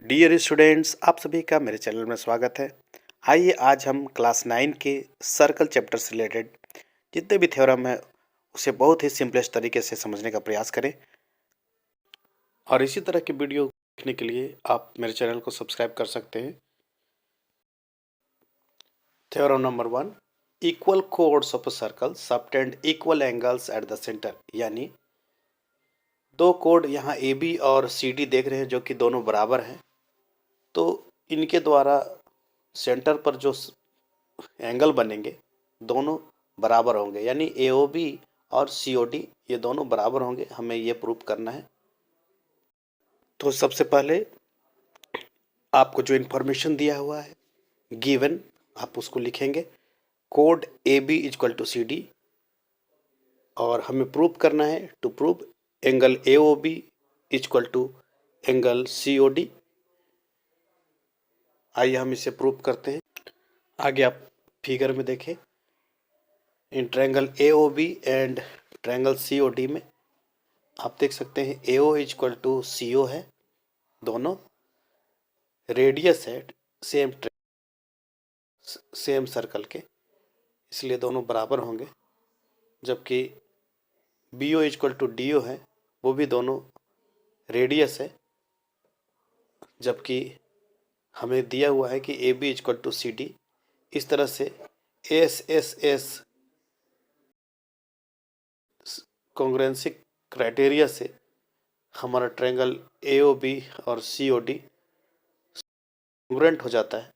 Dear students, आप सभी का मेरे चैनल में स्वागत है। आइए आज हम क्लास 9 के सर्कल चैप्टर से रिलेटेड जितने भी थ्योरम है उसे बहुत ही सिंपलेस्ट तरीके से समझने का प्रयास करें। और इसी तरह की वीडियो देखने के लिए आप मेरे चैनल को सब्सक्राइब कर सकते हैं। Theorem number 1, equal codes of a circle subtend equal angles at the centre. यानी दो कोड यहाँ ए बी और सी डी देख रहे हैं जो कि दोनों बराबर हैं, तो इनके द्वारा सेंटर पर जो एंगल बनेंगे दोनों बराबर होंगे। यानी ए ओ बी और सी ओ डी ये दोनों बराबर होंगे, हमें ये प्रूव करना है। तो सबसे पहले आपको जो इन्फॉर्मेशन दिया हुआ है गिवन, आप उसको लिखेंगे कोड A B equal to C D, और हमें प्रूव करना है to prove angle A O B equal to angle C O D. आइए हम इसे प्रूव करते हैं। आगे आप फिगर में देखें, इन triangle A O B and triangle C O D में आप देख सकते हैं ए ओ इक्वल टू सी ओ है, दोनों रेडियस है सेम सर्कल के, इसलिए दोनों बराबर होंगे। जबकि B O equal to D O है, वो भी दोनों रेडियस है। जबकि हमें दिया हुआ है कि A B equal to C D. इस तरह से S S S congruency criteria से हमारा ट्रायंगल ए ओ बी और सी ओ डी कॉन्ग्रुएंट हो जाता है।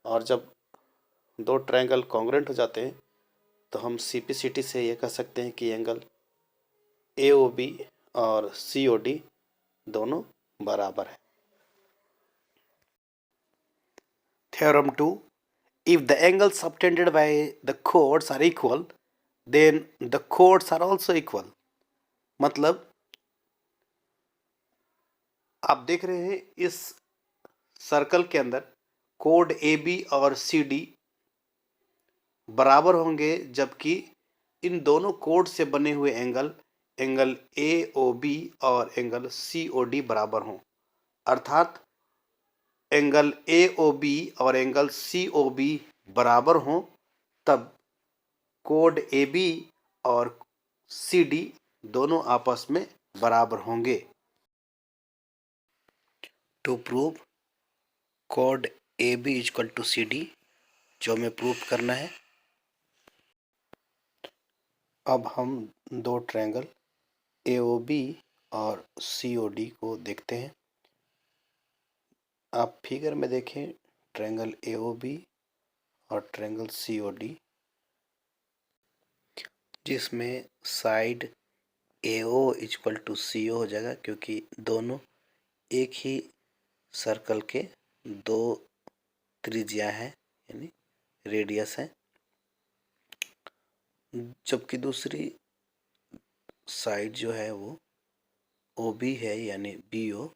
और जब दो ट्रायंगल कॉन्ग्रुएंट हो जाते हैं तो हम सीपीसीटी से ये कह सकते हैं कि एंगल ए ओ बी और सी ओ डी दोनों बराबर है। Theorem 2, if the angles subtended by the chords are equal then the chords are also equal। मतलब आप देख रहे हैं इस सर्कल के अंदर कोड ए बी और सी डी बराबर होंगे, जबकि इन दोनों कोड से बने हुए एंगल ए ओ बी और एंगल सी ओ डी बराबर हों। अर्थात एंगल ए ओ बी और एंगल सी ओ बी बराबर हों, तब कोड ए बी और सी डी दोनों आपस में बराबर होंगे। टू प्रूव कोड A B equal to C D, जो हमें प्रूव करना है, अब हम दो ट्रायंगल ए ओ बी और सी ओ डी को देखते हैं। आप फिगर में देखें ट्रायंगल ए ओ बी और ट्रायंगल सी ओ डी, जिसमें side A O equal to C O हो जाएगा, क्योंकि दोनों एक ही सर्कल के दो त्रिज्या हैं, यानी रेडियस है। जबकि दूसरी साइड जो है वो ओ बी है, यानी बी ओ,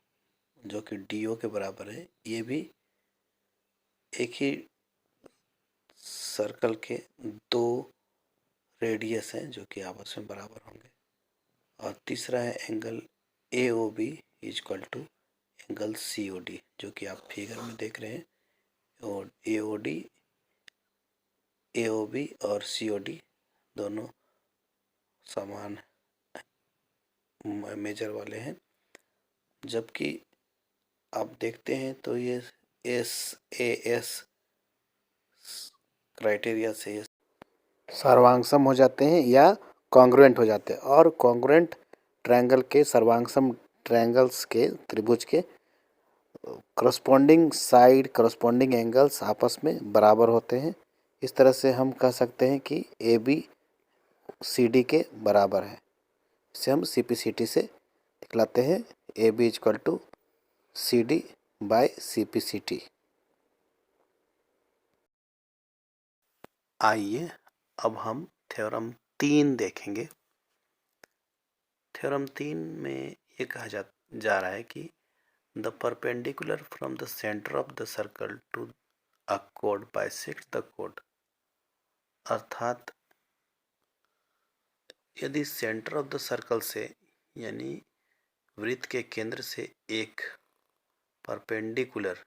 जो कि डी ओ के बराबर है। ये भी एक ही सर्कल के दो रेडियस हैं जो कि आपस में बराबर होंगे। और तीसरा है angle A O B equal to angle C O D, जो कि आप फिगर में देख रहे हैं। और ए ओ बी और सी ओ डी दोनों समान मेजर वाले हैं। जबकि आप देखते हैं तो ये एस ए एस क्राइटेरिया से ये सर्वांगसम हो जाते हैं या कॉन्ग्रुएंट हो जाते हैं। और कॉन्ग्रुएंट ट्रायंगल के सर्वांगसम ट्रायंगल्स के त्रिभुज के करस्पॉन्डिंग साइड करस्पॉन्डिंग एंगल्स आपस में बराबर होते हैं। इस तरह से हम कह सकते हैं कि ए बी सी डी के बराबर है। इसे हम सी पी सी टी से दिखलाते हैं, A B equal to C D by C P C T. आइए अब हम थ्योरम 3 देखेंगे। थ्योरम 3 में ये कहा जा रहा है कि the perpendicular from the centre of the circle to a code bisects the code. अर्थात यदि सेंटर ऑफ द सर्कल से, यानी वृत्त के केंद्र से एक परपेंडिकुलर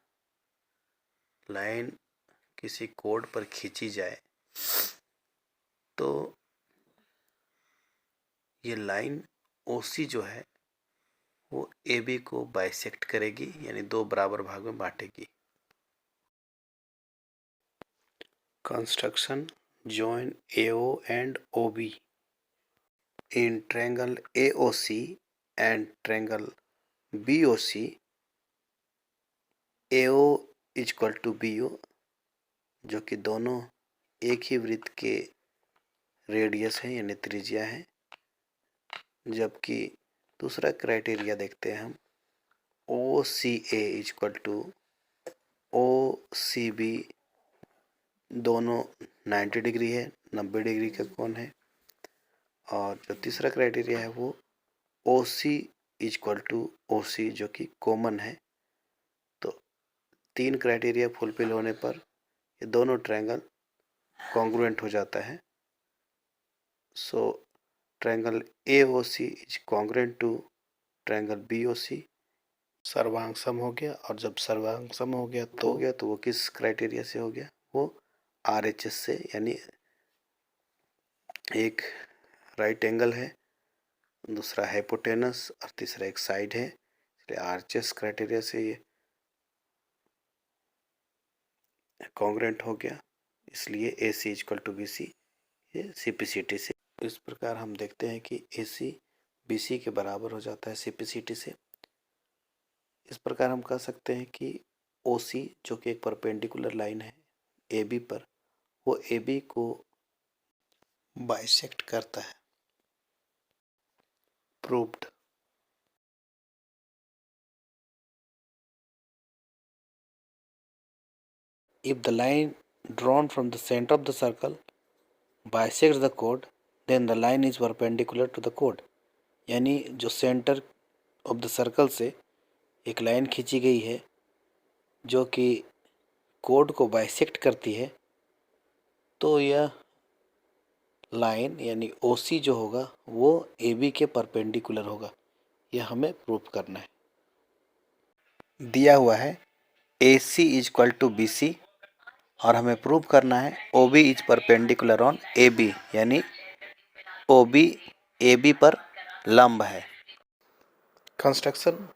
लाइन किसी कोड पर खींची जाए तो ये लाइन OC जो है वो AB को बाइसेक्ट करेगी, यानी दो बराबर भाग में बांटेगी। Construction join AO and OB in triangle AOC and triangle BOC। AO equal to BO, जो कि दोनों एक ही वृत्त के रेडियस है यानी त्रिज्या है। जबकि दूसरा क्राइटेरिया देखते हैं हम, OCA इक्वल टू OCB, दोनों 90 डिग्री है, 90 डिग्री का कोण है। और जो तीसरा क्राइटेरिया है वो OC इक्वल टू OC, जो कि कॉमन है। तो तीन क्राइटेरिया फुलफिल होने पर ये दोनों ट्रायंगल कॉन्ग्रुएंट हो जाता है। So triangle AOC is congruent to triangle BOC। सर्वांग सम हो गया, और जब सर्वांग सम हो गया तो वो किस क्राइटेरिया से हो गया? वो RHS से, यानी एक राइट एंगल है, दूसरा हाइपोटेनस और तीसरा एक साइड है, इसलिए RHS क्राइटेरिया से ये कॉन्ग्रुएंट हो गया। इसलिए AC इक्वल टू BC ये CPCT से। इस प्रकार हम देखते हैं कि AC BC के बराबर हो जाता है CPCT से। इस प्रकार हम कह सकते हैं कि OC, जो कि एक परपेंडिकुलर लाइन है AB पर, वो AB को बाइसेक्ट करता है। Proved. If the line drawn from the center of the circle bisects the chord, then the line is perpendicular to the chord। यानी जो सेंटर ऑफ द सर्कल से एक लाइन खींची गई है जो कि कोड को बाइसेक्ट करती है, तो यह लाइन यानी OC जो होगा वो AB के परपेंडिकुलर होगा। यह हमें प्रूव करना है। दिया हुआ है AC इक्वल टू BC और हमें प्रूव करना है OB is perpendicular on AB, यानी OB AB पर लंब है। Construction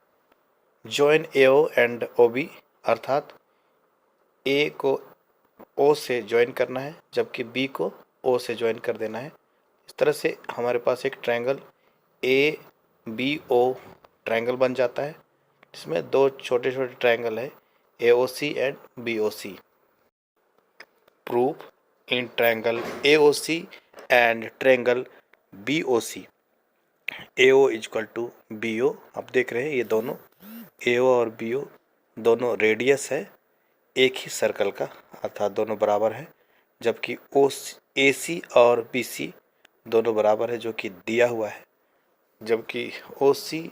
join AO and OB, अर्थात A को O से ज्वाइन करना है जबकि B को O से ज्वाइन कर देना है। इस तरह से हमारे पास एक ट्रायंगल ABO ट्रायंगल बन जाता है, जिसमें दो छोटे छोटे ट्रायंगल है AOC and BOC। Proof in triangle AOC and triangle BOC AO equal to BO। आप देख रहे हैं ये दोनों AO और BO दोनों रेडियस है एक ही सर्कल का, अर्थात दोनों बराबर है। जबकि AC और BC दोनों बराबर है, जो कि दिया हुआ है। जबकि OC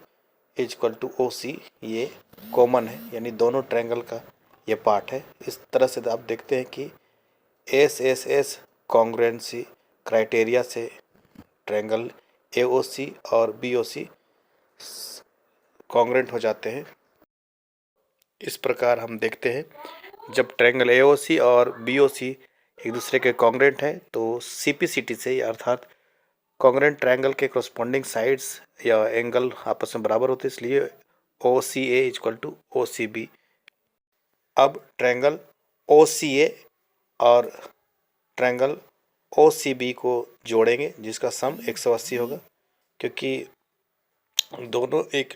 इक्वल टू OC ये कॉमन है, यानी दोनों ट्रायंगल का ये पार्ट है। इस तरह से आप देखते हैं कि SSS कॉन्ग्रुएंसी क्राइटेरिया से ट्रायंगल AOC और BOC कॉन्ग्रुएंट हो जाते हैं। इस प्रकार हम देखते हैं जब ट्रायंगल AOC और BOC एक दूसरे के कॉन्ग्रुएंट हैं तो CPCT से, अर्थात कॉन्ग्रुएंट ट्रायंगल के कॉरस्पॉन्डिंग साइड्स या एंगल आपस में बराबर होते हैं, इसलिए OCA इक्वल टू OCB। अब ट्रायंगल OCA और ट्रायंगल OCB को जोड़ेंगे जिसका सम 180 होगा, क्योंकि दोनों एक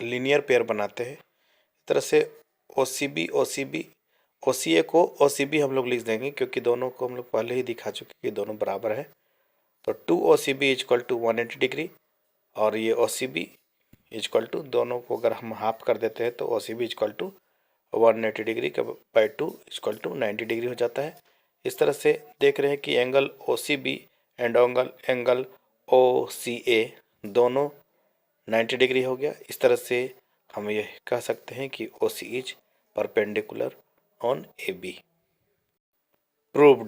लीनियर पेयर बनाते हैं। इस तरह से OCA को OCB हम लोग लिख देंगे, क्योंकि दोनों को हम लोग पहले ही दिखा चुके कि दोनों बराबर है। तो 2OCB इक्वल टू 180 डिग्री, और ये OCB इक्वल टू, दोनों को अगर हम हाफ कर देते हैं तो OCB इक्वल टू 180 डिग्री का बाई 2 इक्वल टू 90 डिग्री हो जाता है। इस तरह से देख रहे हैं कि angle OCB and angle OCA दोनों 90 डिग्री हो गया। इस तरह से हम ये कह सकते हैं कि OC is perpendicular on AB। Proved.